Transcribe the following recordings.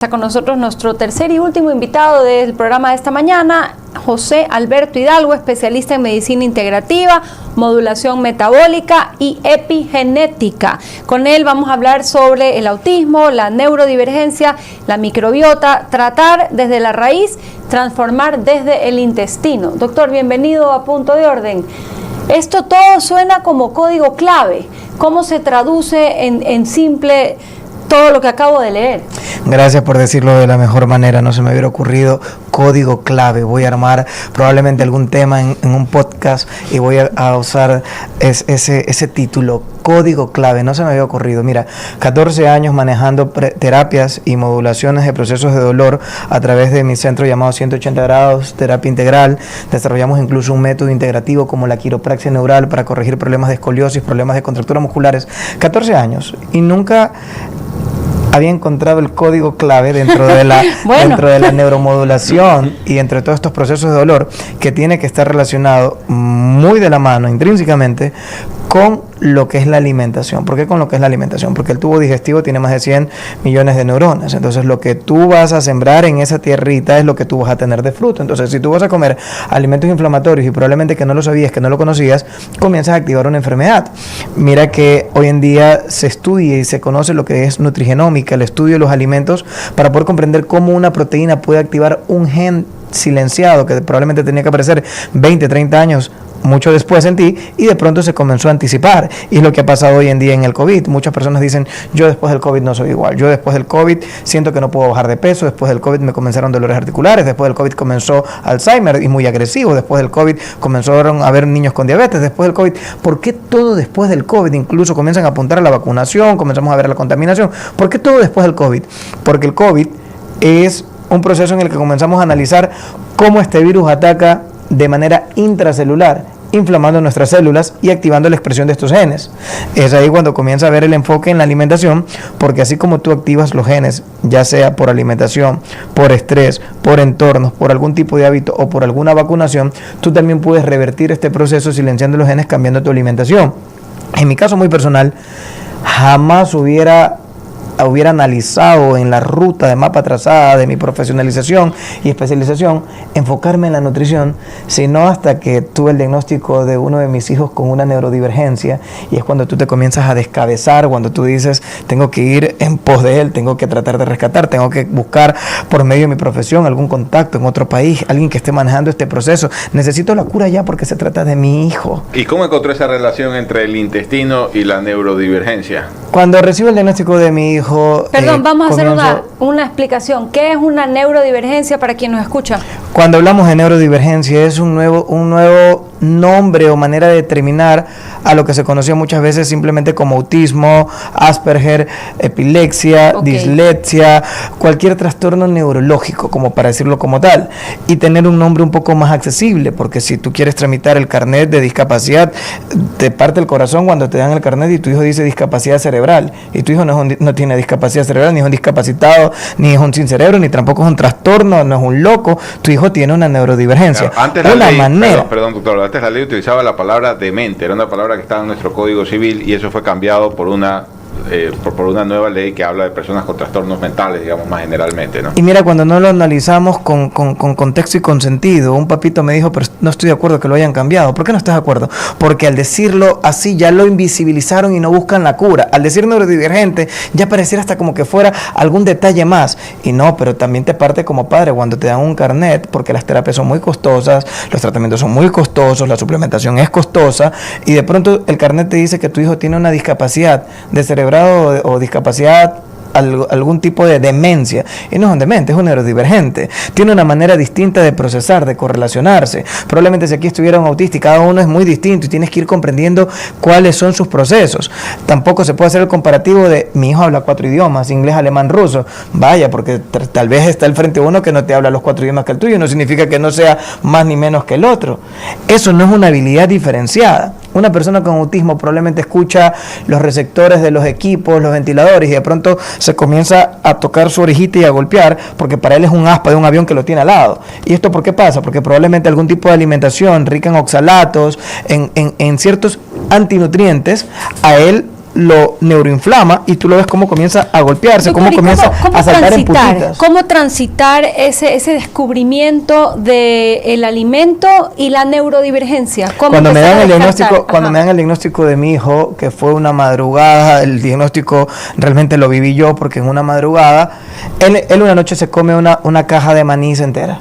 Está con nosotros nuestro tercer y último invitado del programa de esta mañana, José Alberto Hidalgo, especialista en medicina integrativa, modulación metabólica y epigenética. Con él vamos a hablar sobre el autismo, la neurodivergencia, la microbiota, tratar desde la raíz, transformar desde el intestino. Doctor, bienvenido a Punto de Orden. Esto todo suena como código clave. ¿Cómo se traduce en simple todo lo que acabo de leer? Gracias por decirlo de la mejor manera, no se me hubiera ocurrido código clave. Voy a armar probablemente algún tema en un podcast y voy a usar ese título, código clave, no se me había ocurrido. Mira, 14 años manejando terapias y modulaciones de procesos de dolor a través de mi centro llamado 180 grados, terapia integral. Desarrollamos incluso un método integrativo como la quiropraxia neural para corregir problemas de escoliosis, problemas de contracturas musculares. 14 años y nunca había encontrado el código clave dentro de la dentro de la neuromodulación y entre todos estos procesos de dolor, que tiene que estar relacionado muy de la mano intrínsecamente con lo que es la alimentación. ¿Por qué con lo que es la alimentación? Porque el tubo digestivo tiene más de 100 millones de neuronas. Entonces, lo que tú vas a sembrar en esa tierrita es lo que tú vas a tener de fruto. Entonces, si tú vas a comer alimentos inflamatorios y probablemente que no lo sabías, que no lo conocías, comienzas a activar una enfermedad. Mira que hoy en día se estudia y se conoce lo que es nutrigenómica, el estudio de los alimentos, para poder comprender cómo una proteína puede activar un gen silenciado que probablemente tenía que aparecer 20, 30 años mucho después en ti, y de pronto se comenzó a anticipar. Y es lo que ha pasado hoy en día en el COVID. Muchas personas dicen, yo después del COVID no soy igual, yo después del COVID siento que no puedo bajar de peso, después del COVID me comenzaron dolores articulares, después del COVID comenzó Alzheimer y muy agresivo, después del COVID comenzaron a haber niños con diabetes, después del COVID. ¿Por qué todo después del COVID? Incluso comienzan a apuntar a la vacunación, comenzamos a ver la contaminación. ¿Por qué todo después del COVID? Porque el COVID es un proceso en el que comenzamos a analizar cómo este virus ataca de manera intracelular, inflamando nuestras células y activando la expresión de estos genes. Es ahí cuando comienza a ver el enfoque en la alimentación, porque así como tú activas los genes, ya sea por alimentación, por estrés, por entornos, por algún tipo de hábito o por alguna vacunación, tú también puedes revertir este proceso silenciando los genes, cambiando tu alimentación. En mi caso muy personal, jamás hubiera analizado en la ruta de mapa trazada de mi profesionalización y especialización enfocarme en la nutrición, sino hasta que tuve el diagnóstico de uno de mis hijos con una neurodivergencia, y es cuando tú te comienzas a descabezar, cuando tú dices, tengo que ir en pos de él, tengo que tratar de rescatar, tengo que buscar por medio de mi profesión algún contacto en otro país, alguien que esté manejando este proceso, necesito la cura ya porque se trata de mi hijo. ¿Y cómo encontró esa relación entre el intestino y la neurodivergencia? Cuando recibo el diagnóstico de mi hijo, perdón, vamos a hacer una explicación. ¿Qué es una neurodivergencia para quien nos escucha? Cuando hablamos de neurodivergencia es un nuevo nombre o manera de determinar a lo que se conocía muchas veces simplemente como autismo, Asperger, epilepsia, dislexia, cualquier trastorno neurológico, como para decirlo como tal, y tener un nombre un poco más accesible, porque si tú quieres tramitar el carnet de discapacidad, te parte el corazón cuando te dan el carnet y tu hijo dice discapacidad cerebral, y tu hijo no tiene discapacidad cerebral, ni es un discapacitado, ni es un sin cerebro, ni tampoco es un trastorno, no es un loco, tu hijo tiene una neurodivergencia. Claro, antes la ley, perdón doctor, antes la ley utilizaba la palabra demente, era una palabra que estaba en nuestro Código Civil, y eso fue cambiado por una nueva ley que habla de personas con trastornos mentales, digamos, más generalmente, ¿no? Y mira, cuando no lo analizamos con contexto y con sentido, un papito me dijo, pero no estoy de acuerdo que lo hayan cambiado. ¿Por qué no estás de acuerdo? Porque al decirlo así ya lo invisibilizaron y no buscan la cura. Al decir neurodivergente ya pareciera hasta como que fuera algún detalle más. Y no, pero también te parte como padre cuando te dan un carnet, porque las terapias son muy costosas, los tratamientos son muy costosos, la suplementación es costosa, y de pronto el carnet te dice que tu hijo tiene una discapacidad de cerebral o discapacidad, algún tipo de demencia, y no es un demente, es un neurodivergente, tiene una manera distinta de procesar, de correlacionarse. Probablemente si aquí estuviera un autista y cada uno es muy distinto y tienes que ir comprendiendo cuáles son sus procesos. Tampoco se puede hacer el comparativo de mi hijo habla 4 idiomas, inglés, alemán, ruso, vaya, porque tal vez está al frente uno que no te habla los 4 idiomas que el tuyo, no significa que no sea más ni menos que el otro. Eso no es una habilidad diferenciada. Una persona con autismo probablemente escucha los receptores de los equipos, los ventiladores, y de pronto se comienza a tocar su orejita y a golpear, porque para él es un aspa de un avión que lo tiene al lado. ¿Y esto por qué pasa? Porque probablemente algún tipo de alimentación rica en oxalatos, en ciertos antinutrientes, a él lo neuroinflama y tú lo ves cómo comienza a golpearse, cómo comienza a saltar en putitas. ¿Cómo transitar ese descubrimiento del alimento y la neurodivergencia? Cuando me dan el diagnóstico de mi hijo, que fue una madrugada, el diagnóstico realmente lo viví yo, porque en una madrugada, él una noche se come una caja de maní entera,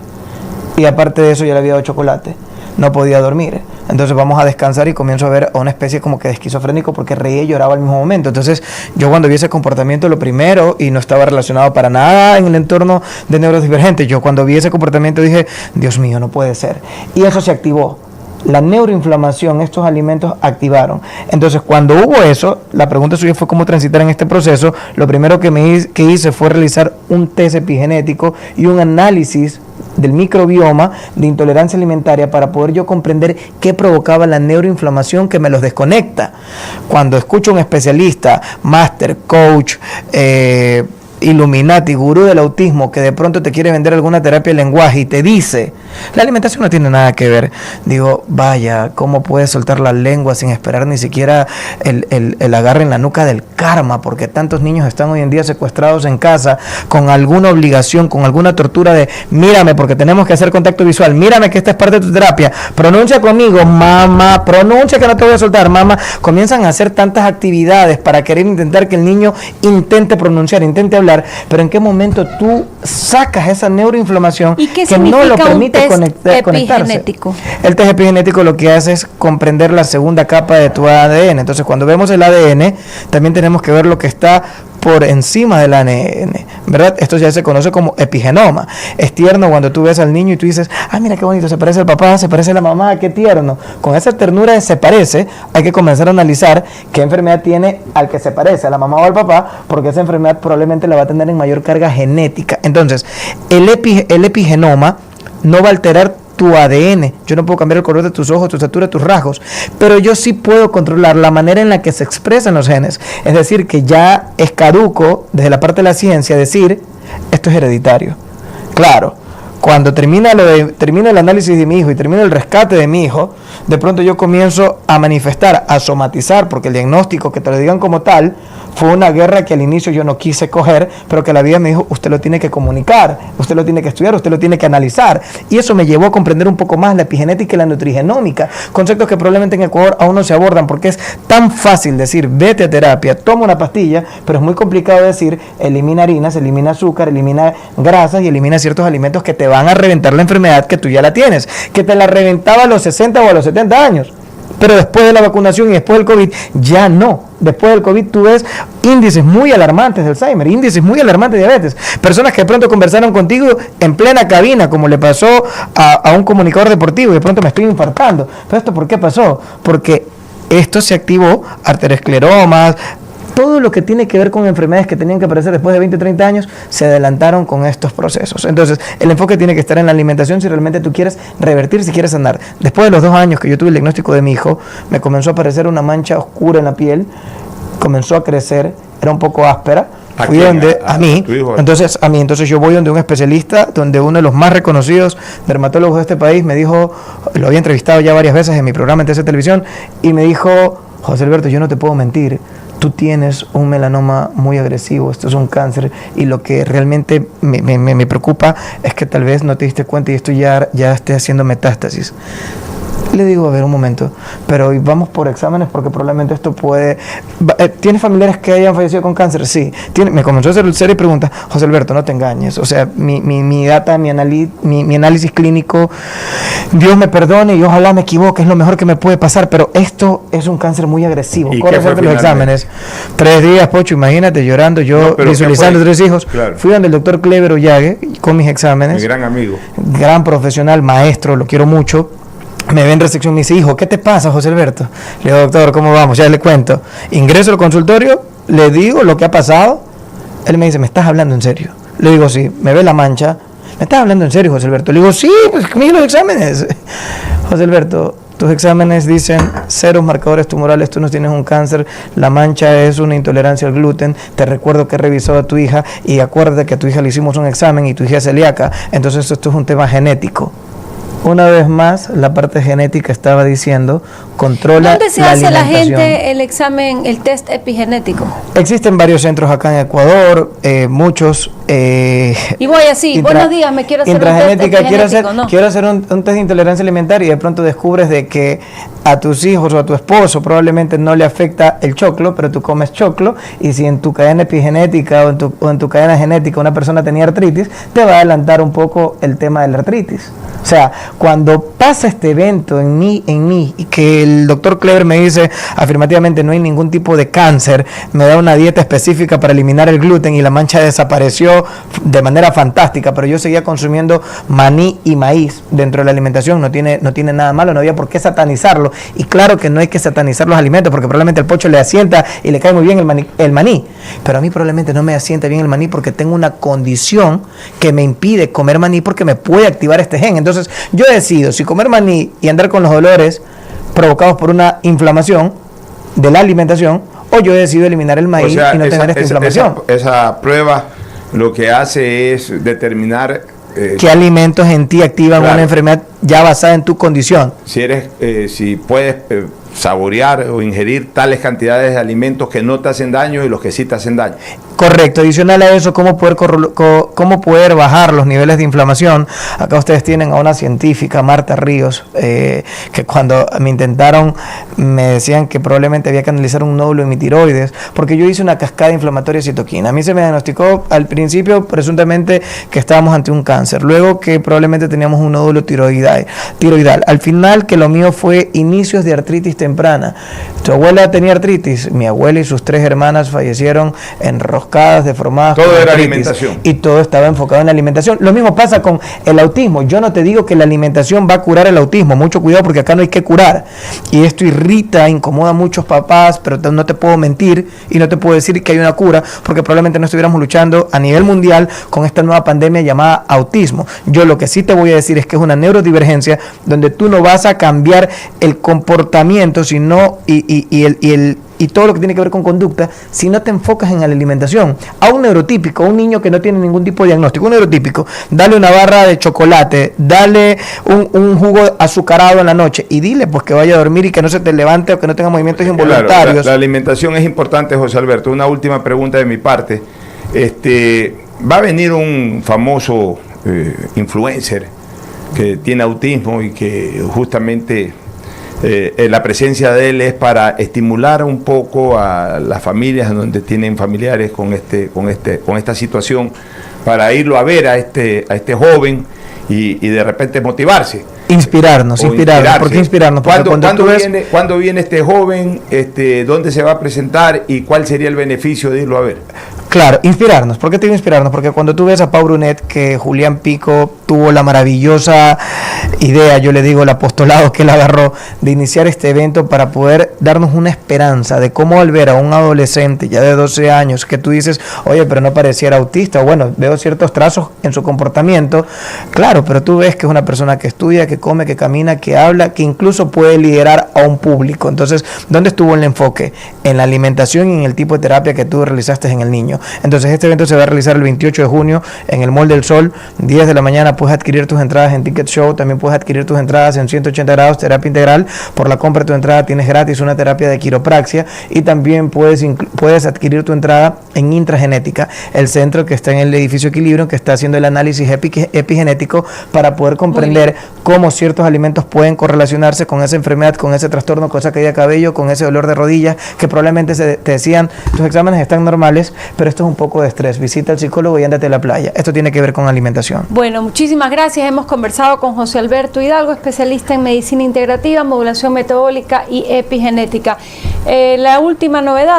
y aparte de eso ya le había dado chocolate. No podía dormir. Entonces vamos a descansar y comienzo a ver a una especie como que de esquizofrénico, porque reía y lloraba al mismo momento. Entonces yo cuando vi ese comportamiento, lo primero, y no estaba relacionado para nada en el entorno de neurodivergente, yo cuando vi ese comportamiento dije, Dios mío, no puede ser. Y eso se activó. La neuroinflamación, estos alimentos activaron. Entonces, cuando hubo eso, la pregunta suya fue cómo transitar en este proceso. Lo primero que hice fue realizar un test epigenético y un análisis del microbioma de intolerancia alimentaria para poder yo comprender qué provocaba la neuroinflamación que me los desconecta. Cuando escucho a un especialista, máster, coach, Illuminati, gurú del autismo, que de pronto te quiere vender alguna terapia de lenguaje y te dice, la alimentación no tiene nada que ver, digo, vaya, ¿cómo puedes soltar la lengua sin esperar ni siquiera el agarre en la nuca del karma? Porque tantos niños están hoy en día secuestrados en casa con alguna obligación, con alguna tortura de, mírame porque tenemos que hacer contacto visual, mírame que esta es parte de tu terapia, pronuncia conmigo, mamá, pronuncia que no te voy a soltar, mamá. Comienzan a hacer tantas actividades para querer intentar que el niño intente pronunciar, intente hablar, pero ¿en qué momento tú sacas esa neuroinflamación que no lo permite conectarse? El test epigenético lo que hace es comprender la segunda capa de tu ADN. Entonces, cuando vemos el ADN, también tenemos que ver lo que está por encima del ADN, ¿verdad? Esto ya se conoce como epigenoma. Es tierno cuando tú ves al niño y tú dices, ah, mira qué bonito, se parece al papá, se parece a la mamá, qué tierno. Con esa ternura de se parece, hay que comenzar a analizar qué enfermedad tiene al que se parece, a la mamá o al papá, porque esa enfermedad probablemente la va a tener en mayor carga genética. Entonces, el epigenoma no va a alterar tu ADN. Yo no puedo cambiar el color de tus ojos, tu estatura, tus rasgos, pero yo sí puedo controlar la manera en la que se expresan los genes. Es decir, que ya es caduco desde la parte de la ciencia decir, esto es hereditario. Claro, cuando termina el análisis de mi hijo y termina el rescate de mi hijo, de pronto yo comienzo a manifestar, a somatizar, porque el diagnóstico, que te lo digan como tal, fue una guerra que al inicio yo no quise coger, pero que la vida me dijo, usted lo tiene que comunicar, usted lo tiene que estudiar, usted lo tiene que analizar. Y eso me llevó a comprender un poco más la epigenética y la nutrigenómica, conceptos que probablemente en Ecuador aún no se abordan, porque es tan fácil decir, vete a terapia, toma una pastilla, pero es muy complicado decir, elimina harinas, elimina azúcar, elimina grasas y elimina ciertos alimentos que te van a reventar la enfermedad que tú ya la tienes, que te la reventaba a los 60 o a los 70 años. Pero después de la vacunación y después del COVID, ya no. Después del COVID tú ves índices muy alarmantes de Alzheimer, índices muy alarmantes de diabetes. Personas que de pronto conversaron contigo en plena cabina, como le pasó a un comunicador deportivo, y de pronto me estoy infartando. ¿Pero esto por qué pasó? Porque esto se activó, arterioscleromas, todo lo que tiene que ver con enfermedades que tenían que aparecer después de 20 o 30 años, se adelantaron con estos procesos. Entonces, el enfoque tiene que estar en la alimentación si realmente tú quieres revertir, si quieres sanar. Después de los 2 años que yo tuve el diagnóstico de mi hijo, me comenzó a aparecer una mancha oscura en la piel, comenzó a crecer, era un poco áspera. Fui a mí, entonces yo voy donde un especialista, donde uno de los más reconocidos dermatólogos de este país me dijo, lo había entrevistado ya varias veces en mi programa en TC Televisión, y me dijo, José Alberto, yo no te puedo mentir, tú tienes un melanoma muy agresivo, esto es un cáncer, y lo que realmente me preocupa es que tal vez no te diste cuenta y esto ya esté haciendo metástasis. Le digo, a ver, un momento, pero vamos por exámenes porque probablemente esto puede... ¿Tienes familiares que hayan fallecido con cáncer? Sí. Me comenzó a hacer serie preguntas. José Alberto, no te engañes. O sea, mi data, mi análisis clínico, Dios me perdone y ojalá me equivoque, es lo mejor que me puede pasar, pero esto es un cáncer muy agresivo. Corre a hacerte los exámenes. 3 días, Pocho, imagínate, llorando, yo visualizando 3 hijos. Claro. Fui donde el doctor Clever Ollague con mis exámenes. Mi gran amigo. Gran profesional, maestro, lo quiero mucho. Me ve en recepción y me dice, hijo, ¿qué te pasa, José Alberto? Le digo, doctor, ¿cómo vamos? Ya le cuento. Ingreso al consultorio, le digo lo que ha pasado. Él me dice, ¿me estás hablando en serio? Le digo, sí. Me ve la mancha. ¿Me estás hablando en serio, José Alberto? Le digo, sí, pues mira los exámenes. José Alberto, tus exámenes dicen 0 marcadores tumorales, tú no tienes un cáncer, la mancha es una intolerancia al gluten, te recuerdo que he revisado a tu hija y acuérdate que a tu hija le hicimos un examen y tu hija es celíaca, entonces esto es un tema genético. Una vez más, la parte genética estaba diciendo, controla ¿Dónde se la hace la alimentación. gente el examen, el test epigenético? Existen varios centros acá en Ecuador, muchos. Y voy así, buenos días, me quiero hacer un test intragenética, epigenético, ¿no? quiero hacer un test de intolerancia alimentaria y de pronto descubres de que a tus hijos o a tu esposo probablemente no le afecta el choclo, pero tú comes choclo, y si en tu cadena epigenética o en tu cadena genética una persona tenía artritis, te va a adelantar un poco el tema de la artritis. O sea, cuando pasa este evento en mí, y que el doctor Kleber me dice afirmativamente no hay ningún tipo de cáncer, me da una dieta específica para eliminar el gluten y la mancha desapareció de manera fantástica, pero yo seguía consumiendo maní y maíz dentro de la alimentación, no tiene nada malo, no había por qué satanizarlo. Y claro que no hay que satanizar los alimentos, porque probablemente el pocho le asienta y le cae muy bien el maní, pero a mí probablemente no me asienta bien el maní porque tengo una condición que me impide comer maní porque me puede activar este gen. Entonces yo decido si comer maní y andar con los dolores provocados por una inflamación de la alimentación, o yo decido eliminar el maíz y no tener esta inflamación. Esa prueba lo que hace es determinar qué alimentos en ti activan una enfermedad ya basada en tu condición. Si puedes saborear o ingerir tales cantidades de alimentos que no te hacen daño y los que sí te hacen daño. Correcto. Adicional a eso, cómo poder bajar los niveles de inflamación. Acá ustedes tienen a una científica, Marta Ríos, que cuando me intentaron, me decían que probablemente había que analizar un nódulo en mi tiroides, porque yo hice una cascada inflamatoria de citoquina. A mí se me diagnosticó al principio presuntamente que estábamos ante un cáncer, luego que probablemente teníamos un nódulo tiroidal. Al final que lo mío fue inicios de artritis temprana. ¿Tu abuela tenía artritis? Mi abuela y sus 3 hermanas fallecieron enroscadas, deformadas. Todo era artritis, alimentación. y todo estaba enfocado en la alimentación. Lo mismo pasa con el autismo. Yo no te digo que la alimentación va a curar el autismo. Mucho cuidado, porque acá no hay que curar. Y esto irrita, incomoda a muchos papás, pero no te puedo mentir y no te puedo decir que hay una cura, porque probablemente no estuviéramos luchando a nivel mundial con esta nueva pandemia llamada autismo. Yo lo que sí te voy a decir es que es una neurodivergencia donde tú no vas a cambiar el comportamiento, sino y todo lo que tiene que ver con conducta, si no te enfocas en la alimentación. A un neurotípico, un niño que no tiene ningún tipo de diagnóstico, un neurotípico, dale una barra de chocolate, dale un jugo azucarado en la noche y dile pues que vaya a dormir y que no se te levante o que no tenga movimientos involuntarios. Claro, la alimentación es importante, José Alberto. Una última pregunta de mi parte. Va a venir un famoso influencer que tiene autismo y que justamente la presencia de él es para estimular un poco a las familias donde tienen familiares con esta situación, para irlo a ver a este joven y de repente motivarse. Inspirarnos. ¿Por qué inspirarnos? ¿Cuándo viene este joven? ¿Dónde se va a presentar? ¿Y cuál sería el beneficio de irlo a ver? Claro, inspirarnos. ¿Por qué te digo inspirarnos? Porque cuando tú ves a Pau Brunet, que Julián Pico tuvo la maravillosa idea, yo le digo el apostolado que él agarró, de iniciar este evento para poder darnos una esperanza de cómo al ver a un adolescente ya de 12 años, que tú dices, oye, pero no pareciera autista, o bueno, veo ciertos trazos en su comportamiento, claro, pero tú ves que es una persona que estudia, que come, que camina, que habla, que incluso puede liderar a un público. Entonces, ¿dónde estuvo el enfoque? En la alimentación y en el tipo de terapia que tú realizaste en el niño. Entonces, este evento se va a realizar el 28 de junio en el Mall del Sol, 10 de la mañana. Puedes adquirir tus entradas en Ticket Show, también puedes adquirir tus entradas en 180 grados, terapia integral. Por la compra de tu entrada tienes gratis una terapia de quiropraxia, y también puedes adquirir tu entrada en Intragenética, el centro que está en el edificio Equilibrio, que está haciendo el análisis epigenético para poder comprender cómo ciertos alimentos pueden correlacionarse con esa enfermedad, con ese trastorno, con esa caída de cabello, con ese dolor de rodillas, que probablemente te decían, tus exámenes están normales, pero esto es un poco de estrés, visita al psicólogo y ándate a la playa. Esto tiene que ver con alimentación. Bueno, muchísimas gracias. Hemos conversado con José Alberto Hidalgo, especialista en medicina integrativa, modulación metabólica y epigenética. La última novedad